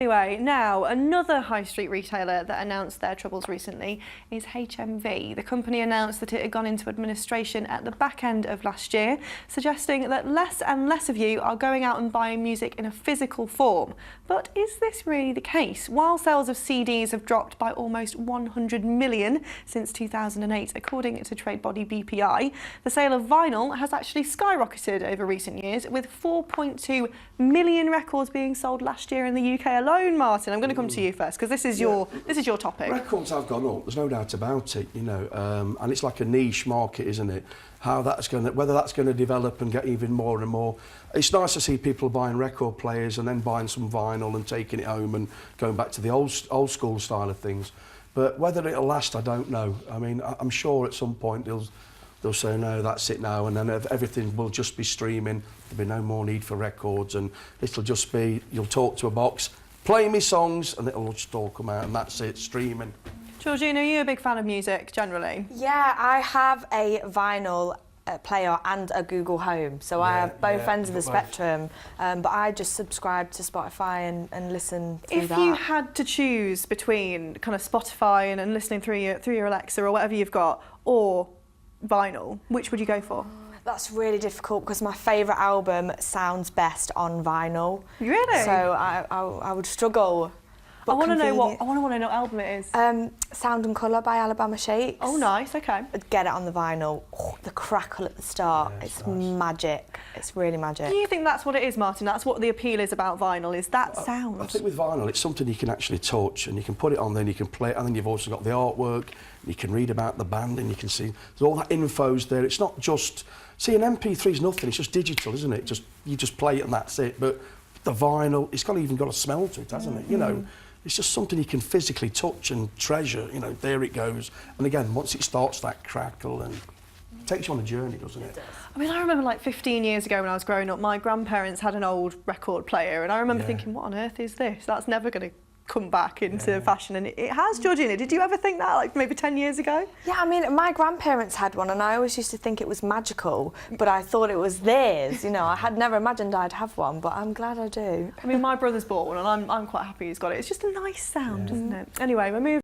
Anyway, now another high street retailer that announced their troubles recently is HMV. The company announced that it had gone into administration at the back end of last year, suggesting that less and less of you are going out and buying music in a physical form. But is this really the case? While sales of CDs have dropped by almost 100 million since 2008, according to trade body BPI, the sale of vinyl has actually skyrocketed over recent years, with 4.2 million records being sold last year in the UK alone. Martin, I'm going to come to you first because this is your topic. Records have gone up. There's no doubt about it, you know, and it's like a niche market, isn't it? Whether that's going to develop and get even more and more. It's nice to see people buying record players and then buying some vinyl and taking it home and going back to the old school style of things. But whether it'll last, I don't know. I mean, I'm sure at some point they'll say, no, that's it now, and then everything will just be streaming. There'll be no more need for records, and it'll just be, you'll talk to a box, play me songs, and it'll just all come out, and that's it, streaming. Georgina, are you a big fan of music, generally? Yeah, I have a vinyl player and a Google Home, so I have both ends of the spectrum, but I just subscribe to Spotify and listen through that. If you had to choose between kind of Spotify and listening through your Alexa or whatever you've got, or vinyl, which would you go for? That's really difficult because my favourite album sounds best on vinyl. Really? So I would struggle. I want to know what album it is. Sound and Colour by Alabama Shakes. Oh, nice. Okay. I'd get it on the vinyl. Oh, the crackle at the start. Yeah, it's nice. Magic. It's really magic. Do you think that's what it is, Martin? That's what the appeal is about vinyl, is that sound? I think with vinyl, it's something you can actually touch, and you can put it on there and you can play it, and then you've also got the artwork, and you can read about the band, and you can see there's all that info's there. It's not just... See, an MP3 is nothing, it's just digital, isn't it? You just play it and that's it. But the vinyl, it's even got a smell to it, hasn't it? You know, it's just something you can physically touch and treasure. You know, there it goes. And again, once it starts that crackle, and it takes you on a journey, doesn't it? I mean, I remember like 15 years ago when I was growing up, my grandparents had an old record player, and I remember thinking, what on earth is this? That's never going to come back into fashion, and it has. Georgina, did you ever think that, like maybe 10 years ago? Yeah, I mean, my grandparents had one, and I always used to think it was magical, but I thought it was theirs. You know, I had never imagined I'd have one, but I'm glad I do. I mean, my brother's bought one, and I'm quite happy he's got it. It's just a nice sound, isn't it? Anyway, we're moving